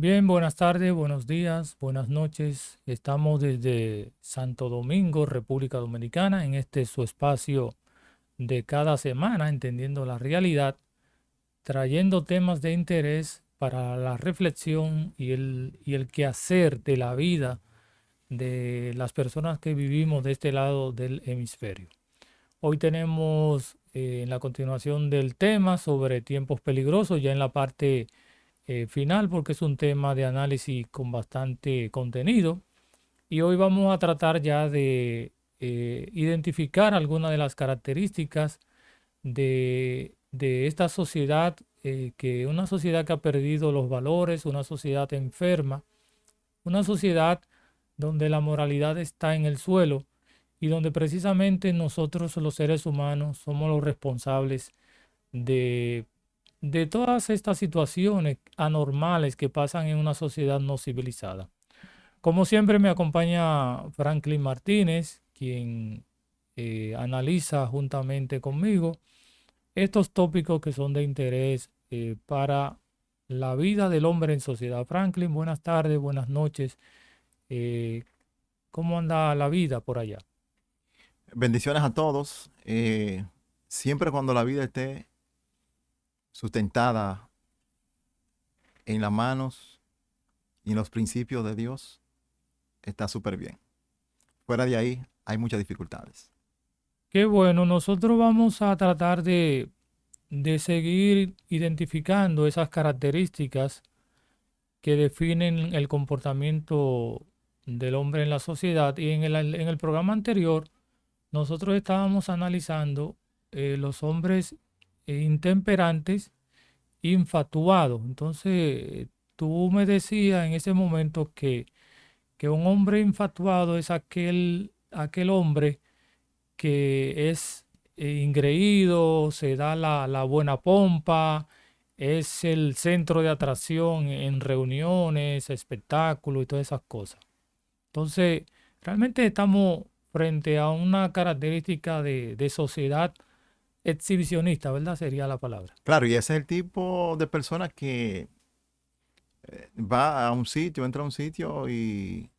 Bien, buenas tardes, buenos días, buenas noches. Estamos desde Santo Domingo, República Dominicana, en este su espacio de cada semana, entendiendo la realidad, trayendo temas de interés para la reflexión y el quehacer de la vida de las personas que vivimos de este lado del hemisferio. Hoy tenemos en la continuación del tema sobre tiempos peligrosos, ya en la parte final, porque es un tema de análisis con bastante contenido. Y hoy vamos a tratar ya de identificar algunas de las características de esta sociedad, que una sociedad que ha perdido los valores, una sociedad enferma, una sociedad donde la moralidad está en el suelo y donde precisamente nosotros los seres humanos somos los responsables de, de todas estas situaciones anormales que pasan en una sociedad no civilizada. Como siempre me acompaña Franklin Martínez, quien analiza juntamente conmigo estos tópicos que son de interés para la vida del hombre en sociedad. Franklin, buenas tardes, buenas noches. Eh, ¿Cómo anda la vida por allá? Bendiciones a todos. Siempre cuando la vida esté sustentada en las manos y en los principios de Dios, está súper bien. Fuera de ahí hay muchas dificultades. Qué bueno, nosotros vamos a tratar de seguir identificando esas características que definen el comportamiento del hombre en la sociedad. Y en el programa anterior, nosotros estábamos analizando los hombres intemperantes, infatuados. Entonces, tú me decías en ese momento que un hombre infatuado es aquel hombre que es ingreído, se da la buena pompa, es el centro de atracción en reuniones, espectáculos y todas esas cosas. Entonces, realmente estamos frente a una característica de sociedad exhibicionista, ¿verdad? Sería la palabra. Claro, y ese es el tipo de persona que va a un sitio, entra a un sitio y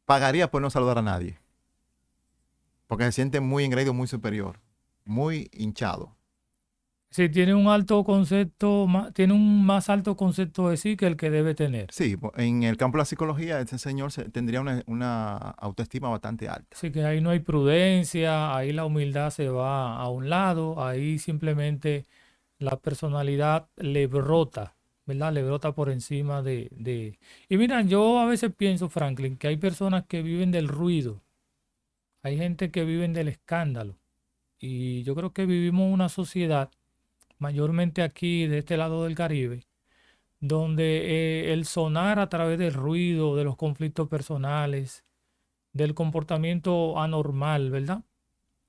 pagaría por no saludar a nadie, porque se siente muy engreído, muy superior, muy hinchado. Sí, tiene un alto concepto, tiene un más alto concepto de sí que el que debe tener. Sí, en el campo de la psicología, ese señor tendría una autoestima bastante alta. Así que ahí no hay prudencia, ahí la humildad se va a un lado, ahí simplemente la personalidad le brota, ¿verdad? Le brota por encima de... Y mira, yo a veces pienso, Franklin, que hay personas que viven del ruido, hay gente que viven del escándalo. Y yo creo que vivimos una sociedad, mayormente aquí de este lado del Caribe, donde el sonar a través del ruido, de los conflictos personales, del comportamiento anormal, ¿verdad?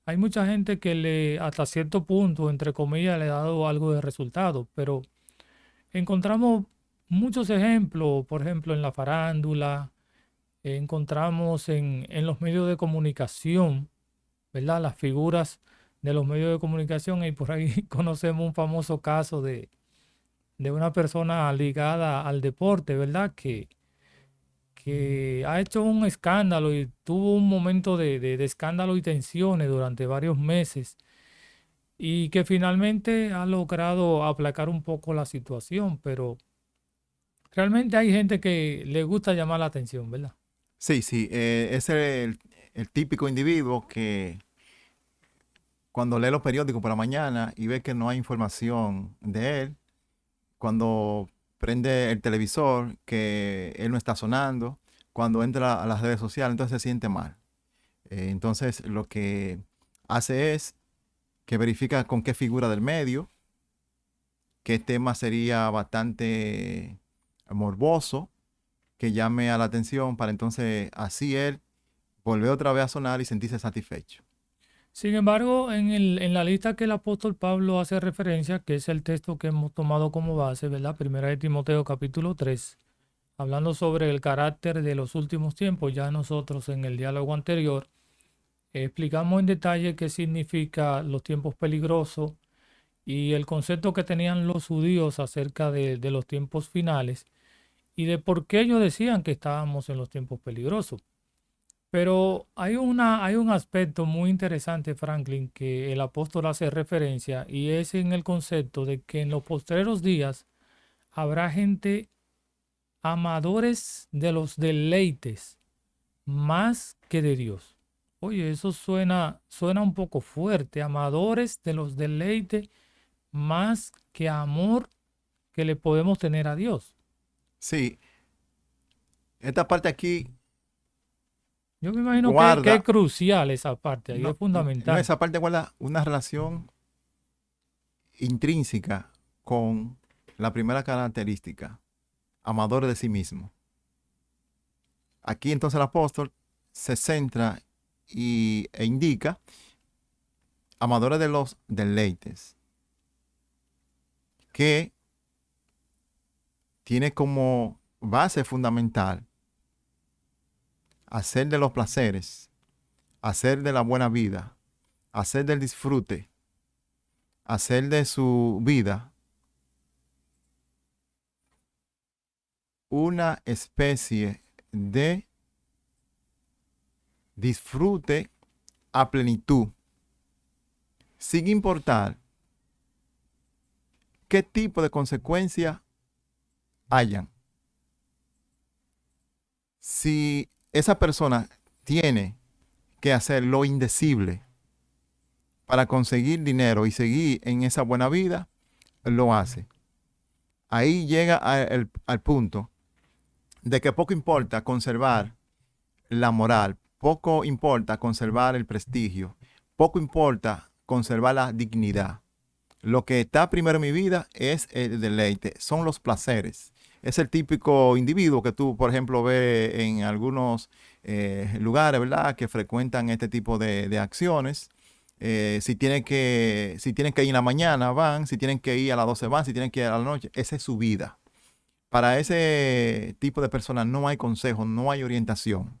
Hay mucha gente que hasta cierto punto, entre comillas, le ha dado algo de resultado, pero encontramos muchos ejemplos, por ejemplo, en la farándula, encontramos en los medios de comunicación, ¿verdad? Las figuras de los medios de comunicación y por ahí conocemos un famoso caso de una persona ligada al deporte, ¿verdad? Que ha hecho un escándalo y tuvo un momento de escándalo y tensiones durante varios meses y que finalmente ha logrado aplacar un poco la situación, pero realmente hay gente que le gusta llamar la atención, ¿verdad? Sí, sí, es el típico individuo que cuando lee los periódicos por la mañana y ve que no hay información de él, cuando prende el televisor que él no está sonando, cuando entra a las redes sociales, entonces se siente mal. Entonces lo que hace es que verifica con qué figura del medio, qué tema sería bastante morboso, que llame a la atención para entonces así él volver otra vez a sonar y sentirse satisfecho. Sin embargo, en la lista que el apóstol Pablo hace referencia, que es el texto que hemos tomado como base, ¿verdad? Primera de Timoteo capítulo 3, hablando sobre el carácter de los últimos tiempos, ya nosotros en el diálogo anterior explicamos en detalle qué significa los tiempos peligrosos y el concepto que tenían los judíos acerca de los tiempos finales. y de por qué ellos decían que estábamos en los tiempos peligrosos. Pero hay un aspecto muy interesante, Franklin, que el apóstol hace referencia y es en el concepto de que en los postreros días habrá gente amadores de los deleites más que de Dios. Oye, eso suena un poco fuerte, amadores de los deleites más que amor que le podemos tener a Dios. Sí, esta parte aquí Yo me imagino que es guarda, crucial esa parte, ahí es no, fundamental. esa parte guarda una relación intrínseca con la primera característica, amadores de sí mismo. Aquí entonces el apóstol se centra e indica amadores de los deleites, que tiene como base fundamental hacer de los placeres, hacer de la buena vida, hacer del disfrute, hacer de su vida una especie de disfrute a plenitud, sin importar qué tipo de consecuencias hayan. Si esa persona tiene que hacer lo indecible para conseguir dinero y seguir en esa buena vida, lo hace. Ahí llega al punto de que poco importa conservar la moral, poco importa conservar el prestigio, poco importa conservar la dignidad. Lo que está primero en mi vida es el deleite, son los placeres. Es el típico individuo que tú, por ejemplo, ves en algunos lugares, ¿verdad? Que frecuentan este tipo de acciones. Si tienen que ir en la mañana, van. Si tienen que ir a las 12 van. Si tienen que ir a la noche. Esa es su vida. Para ese tipo de personas no hay consejo, no hay orientación.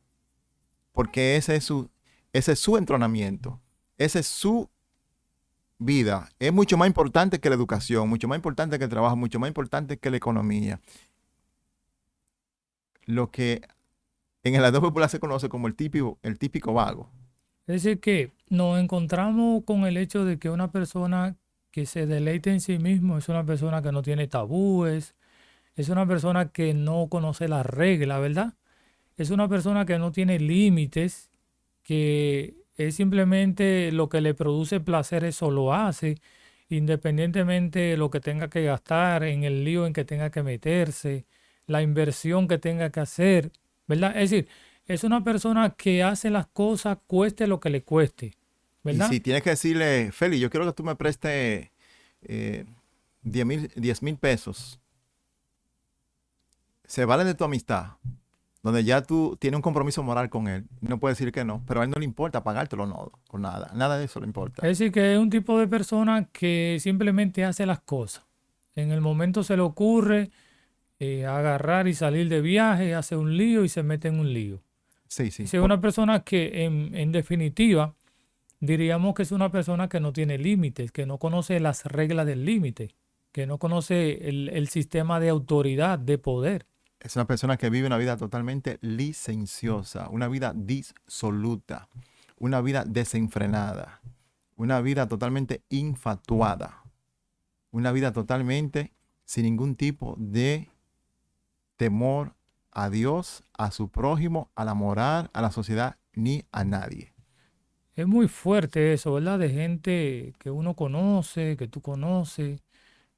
Porque ese es su entrenamiento. Ese es su vida. Es mucho más importante que la educación, mucho más importante que el trabajo, mucho más importante que la economía. Lo que en el ámbito popular se conoce como el típico vago. Es decir, que nos encontramos con el hecho de que una persona que se deleite en sí mismo es una persona que no tiene tabúes, es una persona que no conoce las reglas, ¿verdad? Es una persona que no tiene límites, que es simplemente lo que le produce placer, eso lo hace, independientemente de lo que tenga que gastar, en el lío en que tenga que meterse, la inversión que tenga que hacer, ¿verdad? Es decir, es una persona que hace las cosas cueste lo que le cueste, Y ¿verdad? si tienes que decirle, Feli, yo quiero que tú me prestes 10,000 pesos, se vale de tu amistad, donde ya tú tienes un compromiso moral con él, no puedes decir que no, pero a él no le importa pagártelo no, con nada, nada de eso le importa. Es decir, que es un tipo de persona que simplemente hace las cosas. En el momento se le ocurre agarrar y salir de viaje, hace un lío y se mete en un lío. Sí, sí. Es una persona que en definitiva diríamos que es una persona que no tiene límites, que no conoce las reglas del límite, que no conoce el sistema de autoridad, de poder. Es una persona que vive una vida totalmente licenciosa, una vida disoluta, una vida desenfrenada, una vida totalmente infatuada, una vida totalmente sin ningún tipo de temor a Dios, a su prójimo, a la moral, a la sociedad, ni a nadie. Es muy fuerte eso, ¿verdad? De gente que uno conoce, que tú conoces.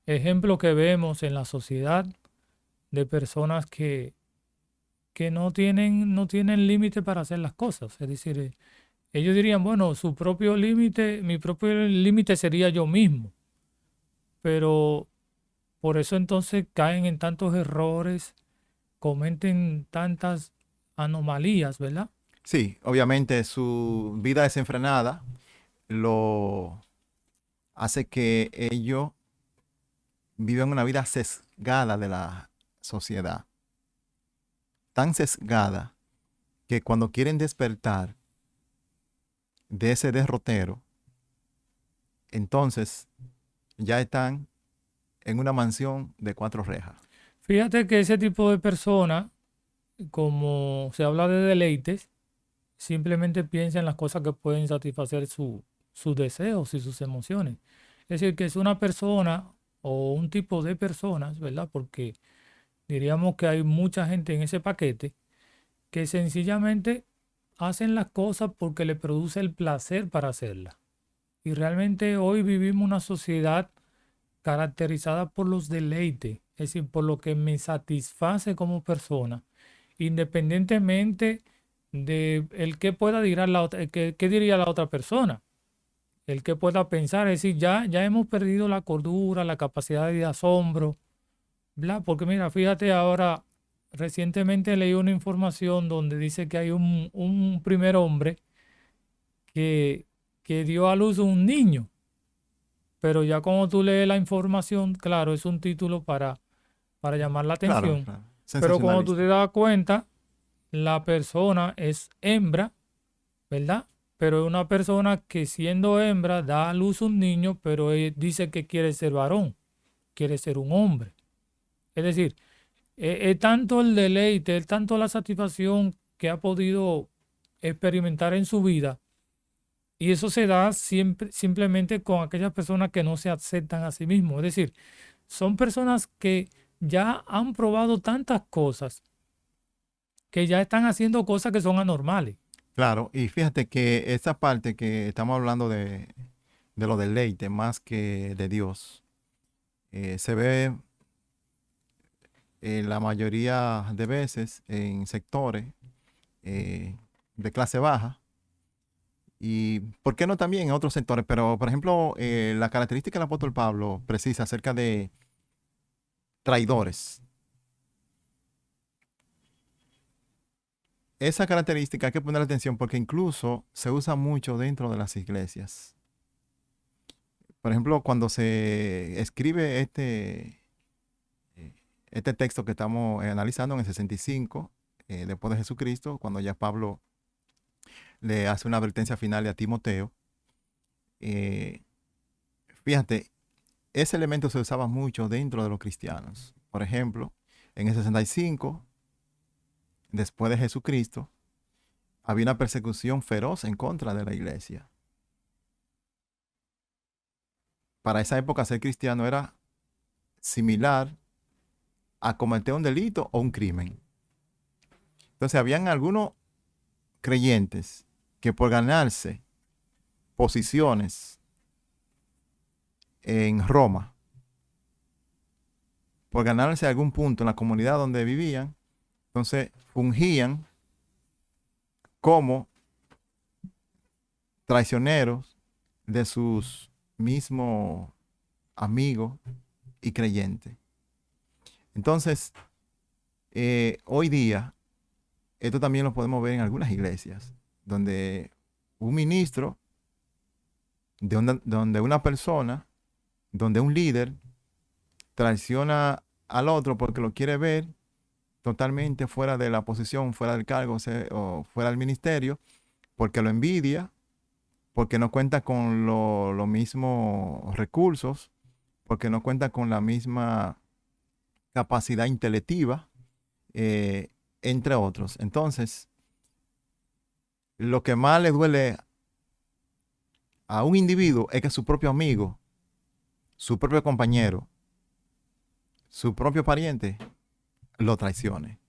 Ejemplo que vemos en la sociedad de personas que no tienen límite para hacer las cosas. Es decir, ellos dirían, bueno, su propio límite, mi propio límite sería yo mismo. Pero por eso entonces caen en tantos errores, cometen tantas anomalías, ¿verdad? Sí, obviamente su vida desenfrenada lo hace que ellos vivan una vida sesgada de la sociedad, tan sesgada que cuando quieren despertar de ese derrotero, entonces ya están en una mansión de 4 rejas. Fíjate que ese tipo de persona, como se habla de deleites, simplemente piensa en las cosas que pueden satisfacer sus deseos y sus emociones. Es decir, que es una persona o un tipo de personas, ¿verdad? Porque diríamos que hay mucha gente en ese paquete que sencillamente hacen las cosas porque le produce el placer para hacerlas. Y realmente hoy vivimos una sociedad caracterizada por los deleites, es decir, por lo que me satisface como persona, independientemente de el que pueda decir la otra, qué diría la otra persona, el que pueda pensar, es decir, ya hemos perdido la cordura, la capacidad de asombro, bla, porque mira, fíjate ahora, recientemente leí una información donde dice que hay un primer hombre que, que dio a luz un niño. Pero ya cuando tú lees la información, claro, es un título para llamar la Claro, atención. claro. Pero cuando tú te Sensacionalista. das cuenta, la persona es hembra, ¿verdad? Pero es una persona que siendo hembra da a luz un niño, pero dice que quiere ser varón, quiere ser un hombre. Es decir, es tanto el deleite, es tanto la satisfacción que ha podido experimentar en su vida. Y eso se da siempre, simplemente con aquellas personas que no se aceptan a sí mismos. Es decir, son personas que ya han probado tantas cosas que ya están haciendo cosas que son anormales. Claro, y fíjate que esa parte que estamos hablando de lo deleite más que de Dios, se ve la mayoría de veces en sectores eh, de clase baja y, ¿por qué no también en otros sectores? Pero, por ejemplo, la característica del apóstol Pablo precisa acerca de traidores. Esa característica hay que poner atención porque incluso se usa mucho dentro de las iglesias. Por ejemplo, cuando se escribe eh, este texto que estamos analizando en el 65, después de Jesucristo, cuando ya Pablo le hace una advertencia final a Timoteo, eh, fíjate, ese elemento se usaba mucho dentro de los cristianos. Por ejemplo, en el 65, después de Jesucristo, había una persecución feroz en contra de la iglesia. Para esa época ser cristiano era similar a cometer un delito o un crimen. Entonces, habían algunos creyentes que por ganarse posiciones en Roma, por ganarse algún punto en la comunidad donde vivían, entonces fungían como traicioneros de sus mismos amigos y creyentes. Entonces, hoy día, esto también lo podemos ver en algunas iglesias, donde un ministro, donde una persona, donde un líder traiciona al otro porque lo quiere ver totalmente fuera de la posición, fuera del cargo o fuera del ministerio, porque lo envidia, porque no cuenta con los mismos recursos, porque no cuenta con la misma capacidad intelectiva, eh, entre otros. Entonces, lo que más le duele a un individuo es que su propio amigo, su propio compañero, su propio pariente lo traicione.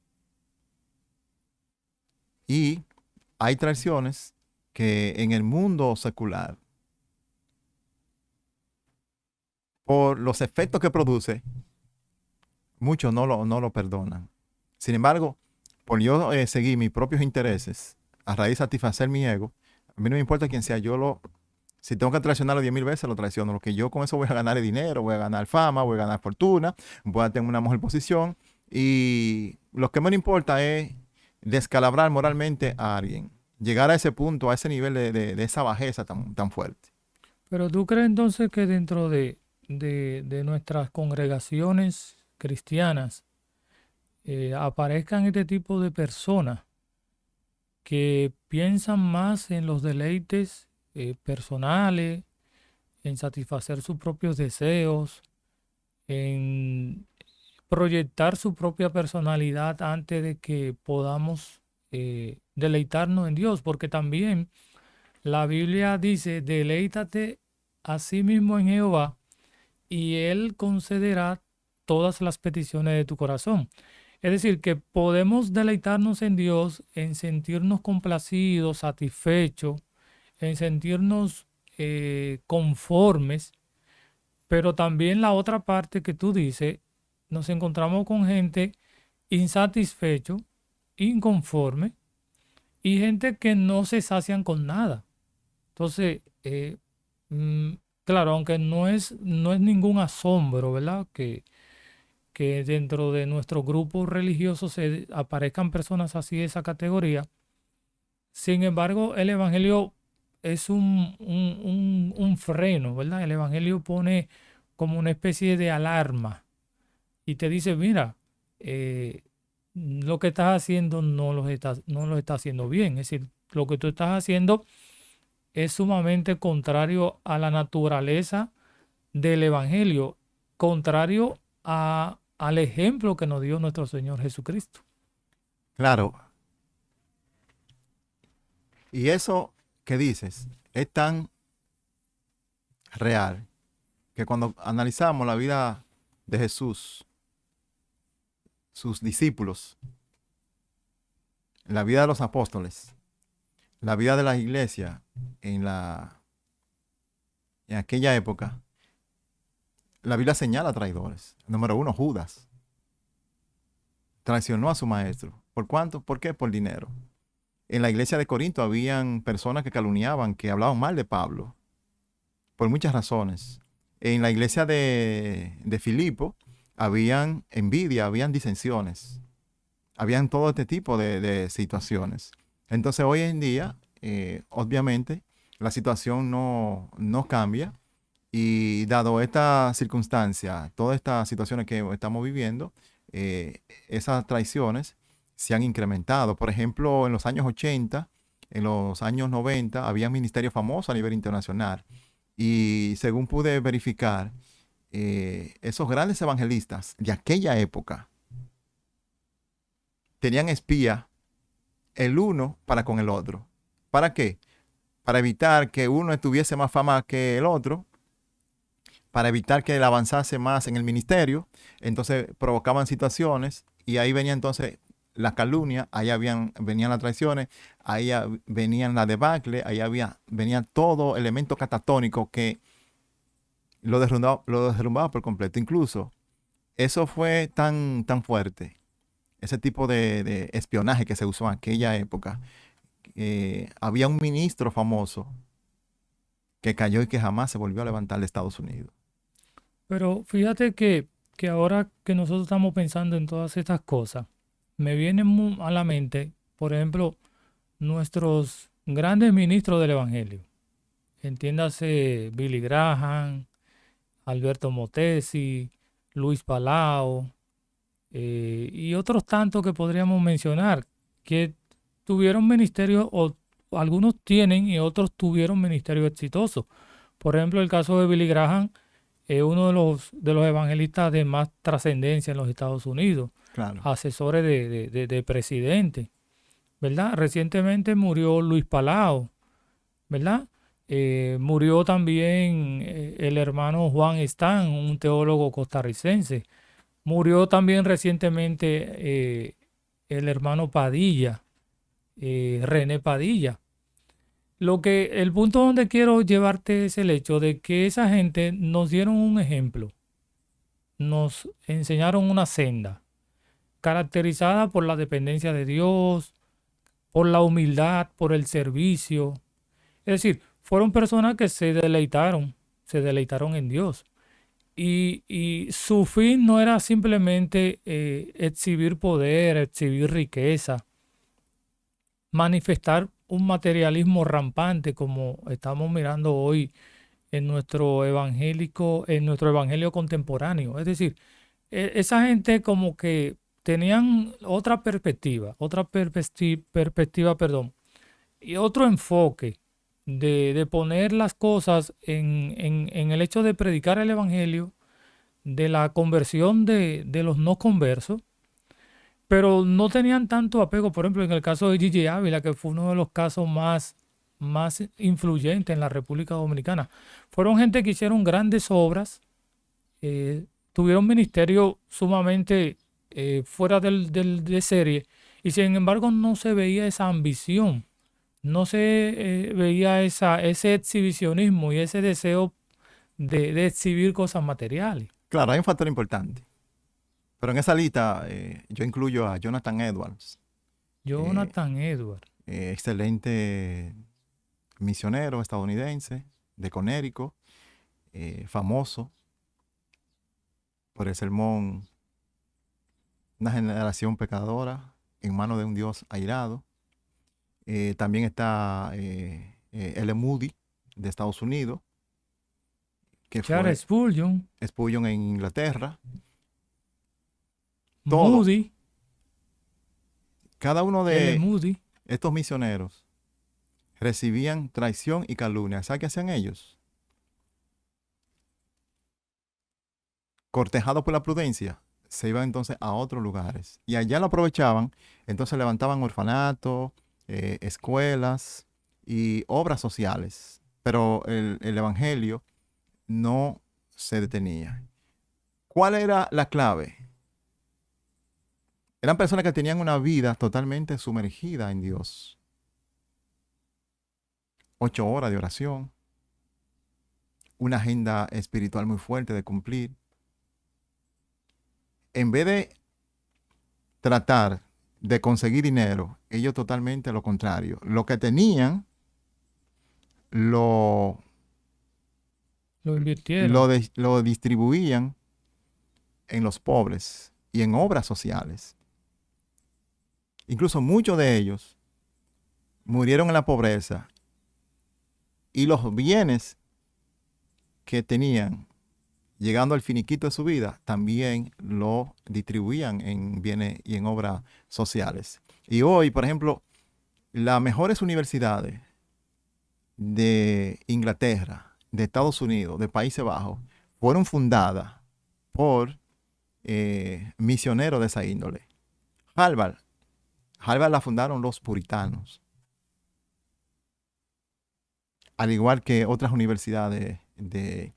Y hay traiciones que en el mundo secular, por los efectos que produce, muchos no lo perdonan. Sin embargo, por yo seguir mis propios intereses, a raíz de satisfacer mi ego, a mí no me importa quién sea, si tengo que traicionarlo 10.000 veces, lo traiciono. Lo que yo con eso voy a ganar es dinero, voy a ganar fama, voy a ganar fortuna, voy a tener una mejor posición. Y lo que me importa es descalabrar moralmente a alguien. Llegar a ese punto, a ese nivel de esa bajeza tan fuerte. Pero ¿tú crees entonces que dentro de nuestras congregaciones cristianas aparezcan este tipo de personas que piensan más en los deleites personales, en satisfacer sus propios deseos, en proyectar su propia personalidad antes de que podamos deleitarnos en Dios, porque también la Biblia dice, deleítate a sí mismo en Jehová y Él concederá todas las peticiones de tu corazón. Es decir, que podemos deleitarnos en Dios, en sentirnos complacidos, satisfechos, en sentirnos conformes, pero también la otra parte que tú dices, nos encontramos con gente insatisfecho, inconforme y gente que no se sacian con nada. Entonces, mm, claro, aunque no es ningún asombro, ¿verdad? Que dentro de nuestro grupo religioso se aparezcan personas así de esa categoría. Sin embargo, el Evangelio es un freno, ¿verdad? El Evangelio pone como una especie de alarma y te dice, mira, eh, lo que estás haciendo no lo estás haciendo bien. Es decir, lo que tú estás haciendo es sumamente contrario a la naturaleza del Evangelio, contrario al ejemplo que nos dio nuestro Señor Jesucristo. Claro, y eso que dices es tan real que cuando analizamos la vida de Jesús, sus discípulos, la vida de los apóstoles, la vida de la iglesia en aquella época, la Biblia señala traidores. Número uno, Judas. Traicionó a su maestro. ¿Por cuánto? ¿Por qué? Por dinero. En la iglesia de Corinto habían personas que calumniaban, que hablaban mal de Pablo, por muchas razones. En la iglesia de Filipo habían envidia, habían disensiones, habían todo este tipo de situaciones. Entonces hoy en día, obviamente, la situación no cambia y dado esta circunstancia, todas estas situaciones que estamos viviendo, esas traiciones se han incrementado. Por ejemplo, en los años 80, en los años 90, había ministerios famosos a nivel internacional. Y según pude verificar, esos grandes evangelistas de aquella época tenían espía el uno para con el otro. ¿Para qué? Para evitar que uno tuviese más fama que el otro, para evitar que él avanzase más en el ministerio. Entonces provocaban situaciones y ahí venía entonces la calumnia, venían las traiciones, ahí venían la debacle, venía todo elemento catatónico que lo derrumbaba por completo. Incluso eso fue tan fuerte, ese tipo de espionaje que se usó en aquella época. Había un ministro famoso que cayó y que jamás se volvió a levantar de Estados Unidos. Pero fíjate que ahora que nosotros estamos pensando en todas estas cosas, me viene a la mente, por ejemplo, nuestros grandes ministros del Evangelio. Entiéndase Billy Graham, Alberto Motesi, Luis Palau, y otros tantos que podríamos mencionar, que tuvieron ministerios, o algunos tienen y otros tuvieron ministerios exitosos. Por ejemplo, el caso de Billy Graham es uno de los evangelistas de más trascendencia en los Estados Unidos, Claro. asesores de presidente, ¿verdad? Recientemente murió Luis Palau, ¿verdad? Murió también el hermano Juan Stan, un teólogo costarricense. Murió también recientemente el hermano Padilla, René Padilla. El punto donde quiero llevarte es el hecho de que esa gente nos dieron un ejemplo, nos enseñaron una senda caracterizada por la dependencia de Dios, por la humildad, por el servicio. Es decir, fueron personas que se deleitaron en Dios. Y su fin no era simplemente exhibir poder, exhibir riqueza, manifestar un materialismo rampante como estamos mirando hoy en nuestro evangelio contemporáneo. Es decir, esa gente como que tenían otra perspectiva, perdón, y otro enfoque de poner las cosas en el hecho de predicar el evangelio, de la conversión de los no conversos, pero no tenían tanto apego. Por ejemplo, en el caso de Gigi Ávila, que fue uno de los casos más influyentes en la República Dominicana. Fueron gente que hicieron grandes obras, tuvieron ministerio sumamente fuera de serie, y sin embargo no se veía esa ambición, no se veía ese exhibicionismo y ese deseo de exhibir cosas materiales. Claro, hay un factor importante. Pero en esa lista yo incluyo a Jonathan Edwards, Jonathan Edwards. excelente misionero estadounidense de Connecticut, famoso por el sermón Una generación pecadora en manos de un Dios airado. También está L. Moody de Estados Unidos, que Charles Spurgeon, Spurgeon en Inglaterra. Todo. Moody, Cada uno L. de Moody. estos misioneros recibían traición y calumnia. ¿Sabes qué hacían ellos? Cortejados por la prudencia, se iban entonces a otros lugares. Y allá lo aprovechaban, entonces levantaban orfanatos, escuelas y obras sociales. Pero el evangelio no se detenía. ¿Cuál era la clave? Eran personas que tenían una vida totalmente sumergida en Dios. 8 horas de oración, una agenda espiritual muy fuerte de cumplir. En vez de tratar de conseguir dinero, ellos totalmente lo contrario. Lo que tenían, Lo invirtieron. lo distribuían en los pobres y en obras sociales. Incluso muchos de ellos murieron en la pobreza y los bienes que tenían, llegando al finiquito de su vida, también lo distribuían en bienes y en obras sociales. Y hoy, por ejemplo, las mejores universidades de Inglaterra, de Estados Unidos, de Países Bajos, fueron fundadas por misioneros de esa índole. Harvard la fundaron los puritanos, al igual que otras universidades de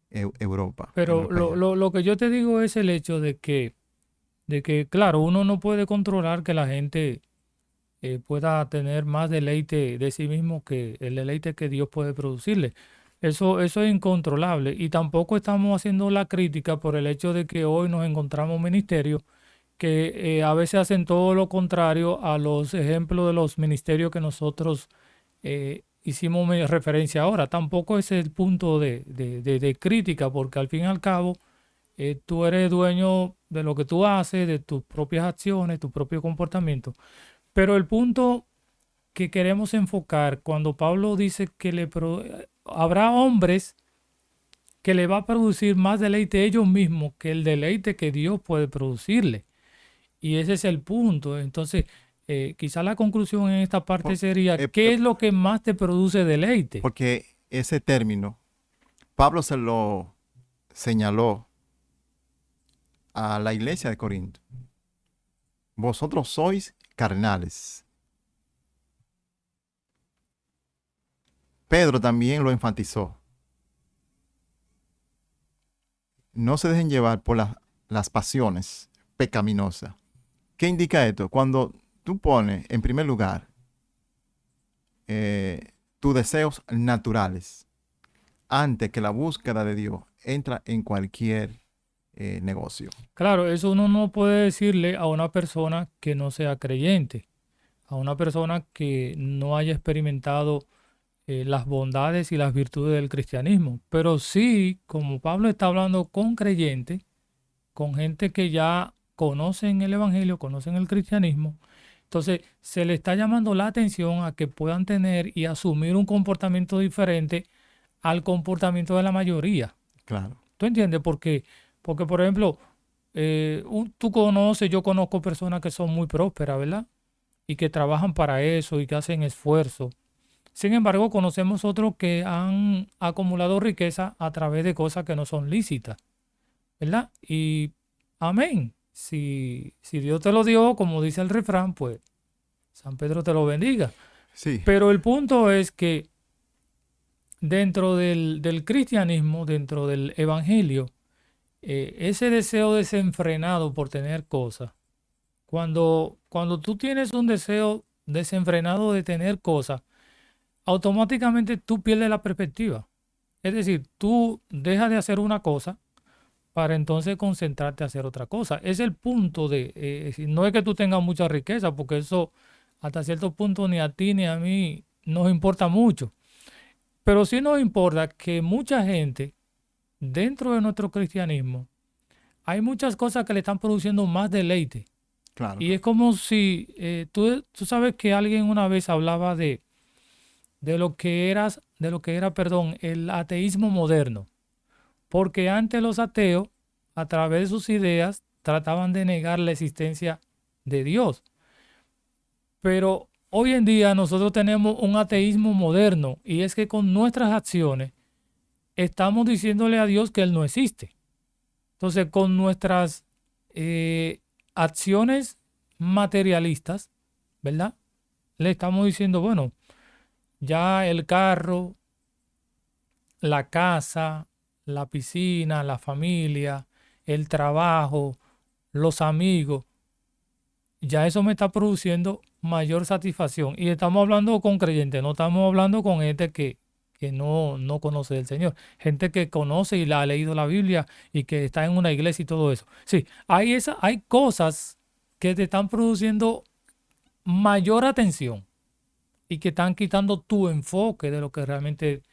Europa. Pero lo que yo te digo es el hecho de que, claro, uno no puede controlar que la gente pueda tener más deleite de sí mismo que el deleite que Dios puede producirle. Eso es incontrolable. Y tampoco estamos haciendo la crítica por el hecho de que hoy nos encontramos ministerios que a veces hacen todo lo contrario a los ejemplos de los ministerios que nosotros hicimos referencia ahora. Tampoco es el punto de crítica, porque al fin y al cabo tú eres dueño de lo que tú haces, de tus propias acciones, tu propio comportamiento. Pero el punto que queremos enfocar cuando Pablo dice que habrá hombres que le va a producir más deleite ellos mismos que el deleite que Dios puede producirle. Y ese es el punto. Entonces, quizá la conclusión en esta parte sería, ¿qué es lo que más te produce deleite? Porque ese término, Pablo se lo señaló a la iglesia de Corinto. Vosotros sois carnales. Pedro también lo enfatizó. No se dejen llevar por las pasiones pecaminosas. ¿Qué indica esto? Cuando tú pones en primer lugar tus deseos naturales antes que la búsqueda de Dios, entra en cualquier negocio. Claro, eso uno no puede decirle a una persona que no sea creyente, a una persona que no haya experimentado las bondades y las virtudes del cristianismo. Pero sí, como Pablo está hablando con creyentes, con gente que ya conocen el evangelio, conocen el cristianismo, entonces se le está llamando la atención a que puedan tener y asumir un comportamiento diferente al comportamiento de la mayoría. Claro. ¿Tú entiendes? Porque por ejemplo, tú conoces, yo conozco personas que son muy prósperas, ¿verdad? Y que trabajan para eso y que hacen esfuerzo. Sin embargo, conocemos otros que han acumulado riqueza a través de cosas que no son lícitas. ¿verdad? Y amén. Si Dios te lo dio, como dice el refrán, pues San Pedro te lo bendiga. Sí, Pero el punto es que dentro del cristianismo, dentro del evangelio, ese deseo desenfrenado por tener cosas, cuando tú tienes un deseo desenfrenado de tener cosas, automáticamente tú pierdes la perspectiva. Es decir, tú dejas de hacer una cosa para entonces concentrarte a hacer otra cosa. Es el punto no es que tú tengas mucha riqueza, porque eso hasta cierto punto ni a ti ni a mí nos importa mucho. Pero sí nos importa que mucha gente dentro de nuestro cristianismo, hay muchas cosas que le están produciendo más deleite. claro, Y es claro. como si tú sabes que alguien una vez hablaba de lo que era, perdón, el ateísmo moderno. Porque antes los ateos, a través de sus ideas, trataban de negar la existencia de Dios. Pero hoy en día nosotros tenemos un ateísmo moderno y es que con nuestras acciones estamos diciéndole a Dios que Él no existe. Entonces, con nuestras acciones materialistas, ¿verdad? Le estamos diciendo, bueno, ya el carro, la casa, la piscina, la familia, el trabajo, los amigos, ya eso me está produciendo mayor satisfacción. Y estamos hablando con creyentes, no estamos hablando con gente que no conoce del Señor. Gente que conoce y la ha leído la Biblia y que está en una iglesia y todo eso. Sí, hay cosas que te están produciendo mayor atención y que están quitando tu enfoque de lo que realmente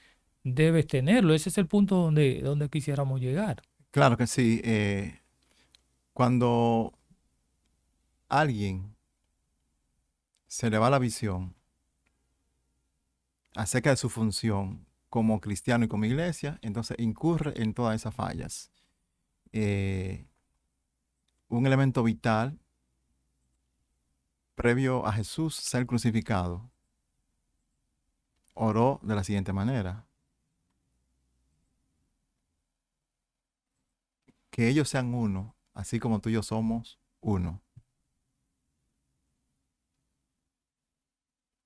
debes tenerlo. Ese es el punto donde quisiéramos llegar. Claro que sí. Cuando alguien se le va la visión acerca de su función como cristiano y como iglesia, entonces incurre en todas esas fallas. Eh, un elemento vital previo a Jesús ser crucificado, oró de la siguiente manera: que ellos sean uno, así como tú y yo somos uno.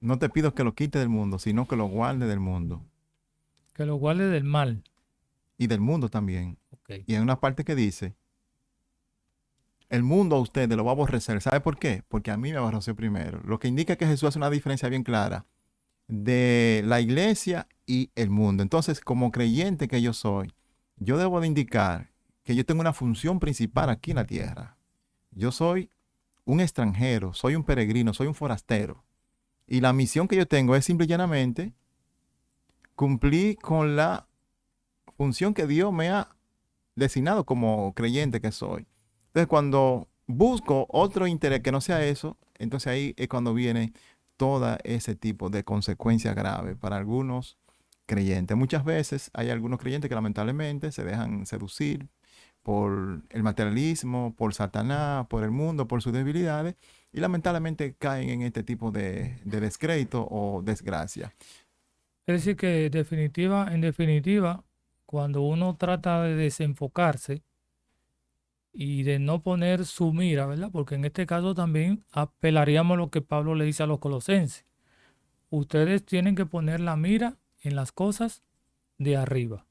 No te pido que lo quite del mundo, sino que lo guarde del mundo Que lo guarde del mal. y del mundo también. Ok. Y en una parte que dice, el mundo a ustedes lo va a aborrecer. ¿Sabe por qué? Porque a mí me aborreció primero. Lo que indica que Jesús hace una diferencia bien clara de la iglesia y el mundo. Entonces, como creyente que yo soy, yo debo de indicar que yo tengo una función principal aquí en la tierra. Yo soy un extranjero, soy un peregrino, soy un forastero. Y la misión que yo tengo es simple y llanamente cumplir con la función que Dios me ha designado como creyente que soy. Entonces, cuando busco otro interés que no sea eso, entonces ahí es cuando viene todo ese tipo de consecuencias graves para algunos creyentes. Muchas veces hay algunos creyentes que lamentablemente se dejan seducir por el materialismo, por Satanás, por el mundo, por sus debilidades, y lamentablemente caen en este tipo de descrédito o desgracia. Es decir, que en definitiva, cuando uno trata de desenfocarse y de no poner su mira, ¿verdad? Porque en este caso también apelaríamos a lo que Pablo le dice a los colosenses. Ustedes tienen que poner la mira en las cosas de arriba.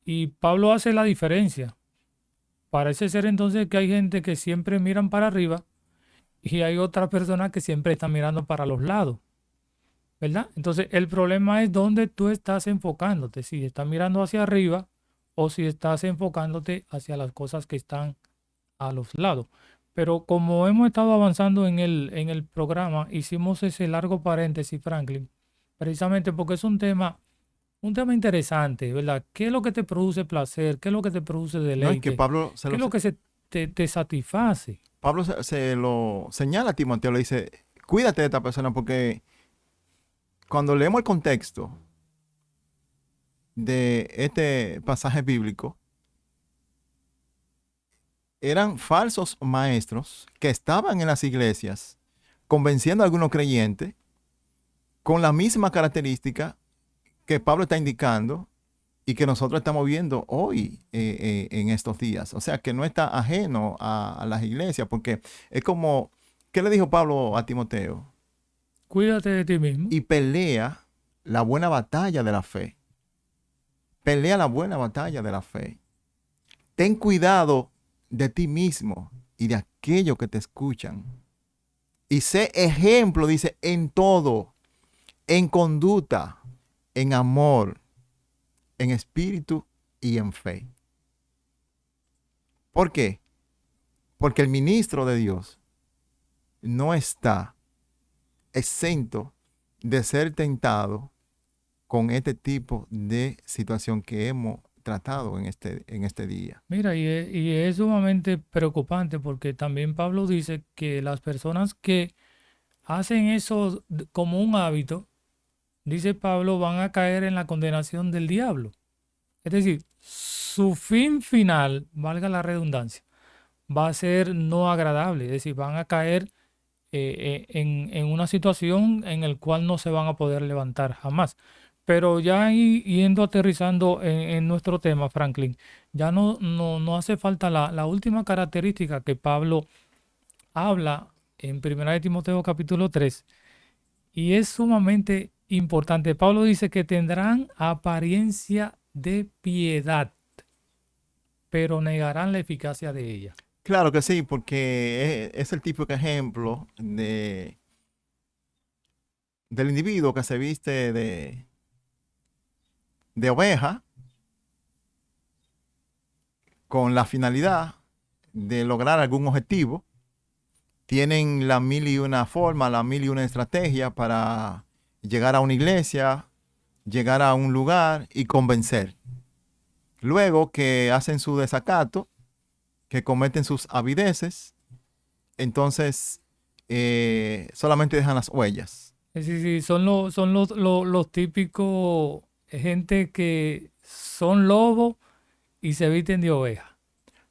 Y Pablo hace la diferencia. Parece ser entonces que hay gente que siempre miran para arriba y hay otras personas que siempre están mirando para los lados, ¿verdad? Entonces el problema es dónde tú estás enfocándote, si estás mirando hacia arriba o si estás enfocándote hacia las cosas que están a los lados. Pero como hemos estado avanzando en el programa, hicimos ese largo paréntesis, Franklin, precisamente porque es un tema interesante, ¿verdad? ¿Qué es lo que te produce placer? ¿Qué es lo que te produce No es que deleite? ¿Qué es lo que te satisface? Pablo se lo señala a Timoteo, le dice, cuídate de esta persona porque cuando leemos el contexto de este pasaje bíblico, eran falsos maestros que estaban en las iglesias convenciendo a algunos creyentes con la misma característica que Pablo está indicando y que nosotros estamos viendo hoy en estos días. O sea, que no está ajeno a las iglesias, porque es como, ¿qué le dijo Pablo a Timoteo? Cuídate de ti mismo. Y pelea la buena batalla de la fe. Pelea la buena batalla de la fe. Ten cuidado de ti mismo y de aquellos que te escuchan. Y sé ejemplo, dice, en todo, en conducta, en amor, en espíritu y en fe. ¿Por qué? Porque el ministro de Dios no está exento de ser tentado con este tipo de situación que hemos tratado en este día. Mira, y es sumamente preocupante porque también Pablo dice que las personas que hacen eso como un hábito, dice Pablo, van a caer en la condenación del diablo. Es decir, su fin final, valga la redundancia, va a ser no agradable. Es decir, van a caer en una situación en la cual no se van a poder levantar jamás. Pero ya ahí yendo aterrizando en nuestro tema, Franklin, ya no hace falta la última característica que Pablo habla en 1 Timoteo capítulo 3 y es sumamente importante. Pablo dice que tendrán apariencia de piedad, pero negarán la eficacia de ella. Claro que sí, porque es el típico ejemplo del individuo que se viste de oveja con la finalidad de lograr algún objetivo. Tienen la mil y una forma, la mil y una estrategia para llegar a una iglesia, llegar a un lugar y convencer. Luego que hacen su desacato, que cometen sus avideces, entonces solamente dejan las huellas. Es decir, son los típicos gente que son lobos y se visten de oveja.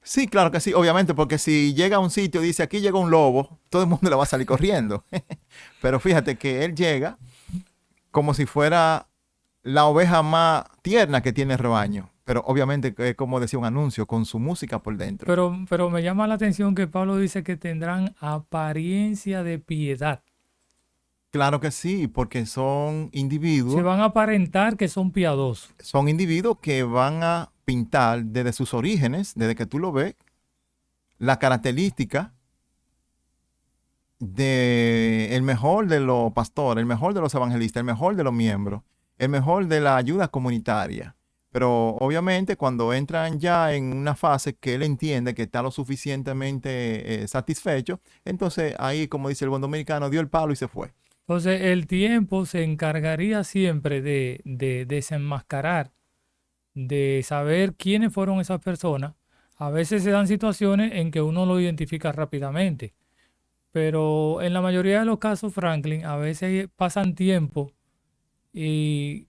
Sí, claro que sí, obviamente, porque si llega a un sitio y dice aquí llega un lobo, todo el mundo le va a salir corriendo. Pero fíjate que él llega como si fuera la oveja más tierna que tiene el rebaño. Pero obviamente, como decía un anuncio, con su música por dentro. Pero me llama la atención que Pablo dice que tendrán apariencia de piedad. Claro que sí, porque Se van a aparentar que son piadosos. son individuos que van a pintar desde sus orígenes, desde que tú lo ves, la característica de el mejor de los pastores, el mejor de los evangelistas, el mejor de los miembros, el mejor de la ayuda comunitaria. Pero obviamente cuando entran ya en una fase que él entiende que está lo suficientemente satisfecho, entonces ahí, como dice el buen dominicano, dio el palo y se fue. Entonces el tiempo se encargaría siempre de desenmascarar, de saber quiénes fueron esas personas. A veces se dan situaciones en que uno lo identifica rápidamente, pero en la mayoría de los casos, Franklin, a veces pasan tiempo y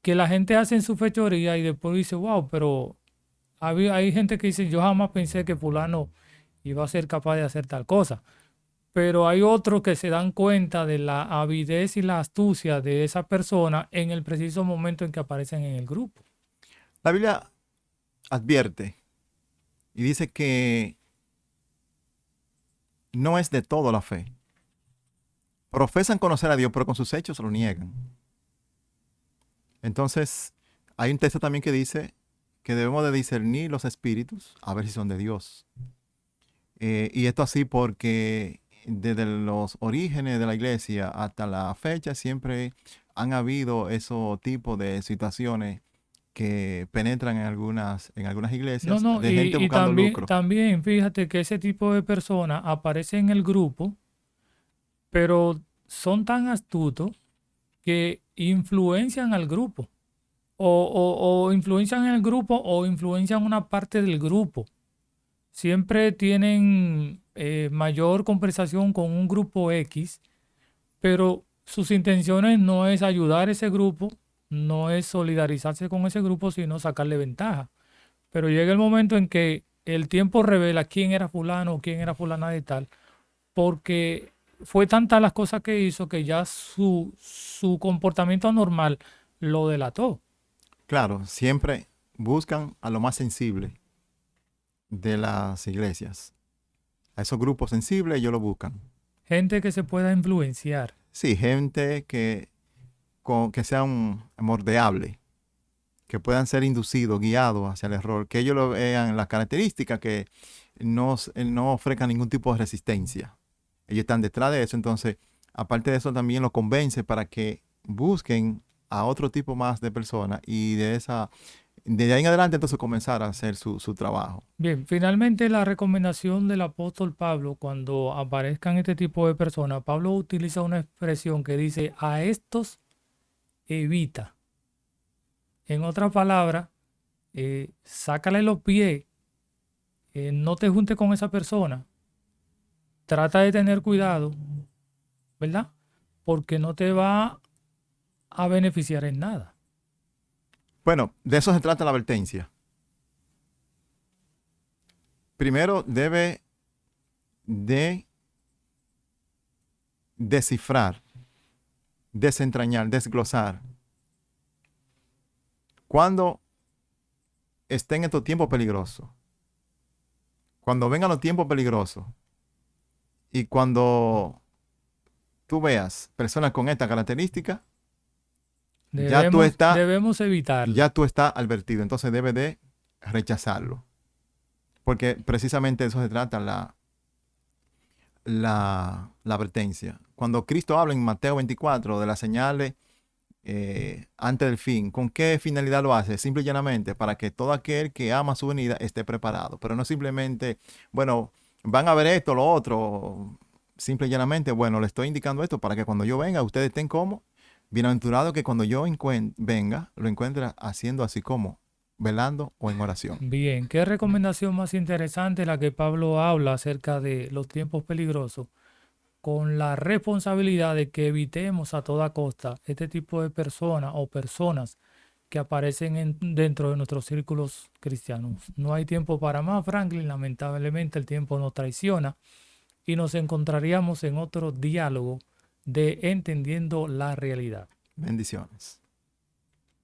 que la gente hace en su fechoría y después dice, wow, pero hay gente que dice, yo jamás pensé que fulano iba a ser capaz de hacer tal cosa. Pero hay otros que se dan cuenta de la avidez y la astucia de esa persona en el preciso momento en que aparecen en el grupo. La Biblia advierte y dice que no es de todo la fe. Profesan conocer a Dios, pero con sus hechos lo niegan. Entonces, hay un texto también que dice que debemos de discernir los espíritus a ver si son de Dios. Y esto así porque desde los orígenes de la iglesia hasta la fecha siempre han habido esos tipos de situaciones que penetran en algunas No, iglesias no, de gente y buscando también, lucro. también fíjate que ese tipo de personas aparece en el grupo, pero son tan astutos que influencian al grupo. O influencian en el grupo o influencian una parte del grupo. Siempre tienen mayor conversación con un grupo X, pero sus intenciones no es ayudar a ese grupo, no es solidarizarse con ese grupo, sino sacarle ventaja. Pero llega el momento en que el tiempo revela quién era fulano o quién era fulana de tal, porque fue tantas las cosas que hizo que ya su comportamiento anormal lo delató. Claro, siempre buscan a lo más sensible de las iglesias. A esos grupos sensibles ellos lo buscan. Gente que se pueda influenciar. Sí, gente que sean moldeable, que puedan ser inducidos, guiados hacia el error, que ellos lo vean las características que no ofrezcan ningún tipo de resistencia. Ellos están detrás de eso, entonces, aparte de eso, también los convence para que busquen a otro tipo más de personas y de ahí en adelante entonces comenzar a hacer su trabajo. Bien, finalmente la recomendación del apóstol Pablo cuando aparezcan este tipo de personas, Pablo utiliza una expresión que dice, a estos evita. En otras palabras, sácale los pies, no te juntes con esa persona, trata de tener cuidado, ¿verdad? Porque no te va a beneficiar en nada. Bueno, de eso se trata la advertencia. Primero debe de descifrar, desentrañar, desglosar. Cuando estén estos tiempos peligrosos, cuando vengan los tiempos peligrosos y cuando tú veas personas con esta característica, Debemos evitarlo. ya tú estás advertido. Entonces debe de rechazarlo. Porque precisamente de eso se trata la advertencia. Cuando Cristo habla en Mateo 24 de las señales antes del fin, ¿con qué finalidad lo hace? Simple y llanamente para que todo aquel que ama su venida esté preparado. Pero no simplemente, bueno, van a ver esto, lo otro. Simple y llanamente, bueno, le estoy indicando esto para que cuando yo venga, ustedes estén como bienaventurados, que cuando yo venga, lo encuentre haciendo así como velando o en oración. Bien, ¿qué recomendación más interesante la que Pablo habla acerca de los tiempos peligrosos? Con la responsabilidad de que evitemos a toda costa este tipo de personas o personas que aparecen dentro de nuestros círculos cristianos. No hay tiempo para más, Franklin. Lamentablemente el tiempo nos traiciona y nos encontraríamos en otro diálogo de entendiendo la realidad. Bendiciones.